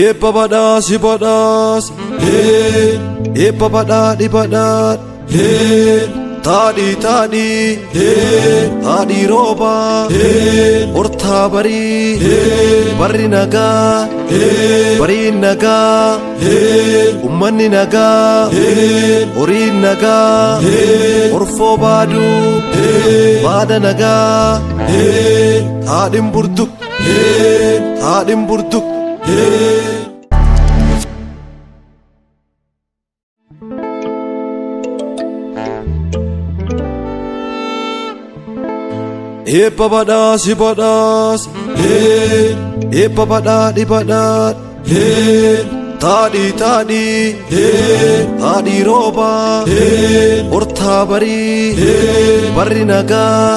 Eebba badhaasi badhaas eebba badhaadhi badhaadh taadhii taadhii rooba hortaa barri nagaa bariin nagaa ummanni nagaa horiin nagaa orfoo baaduu baada nagaa haadhin burtuk Eebba badhaasi badhaas eebba badhaadhi badhaadh taadhii taadhii rooba hortaa barri nagaa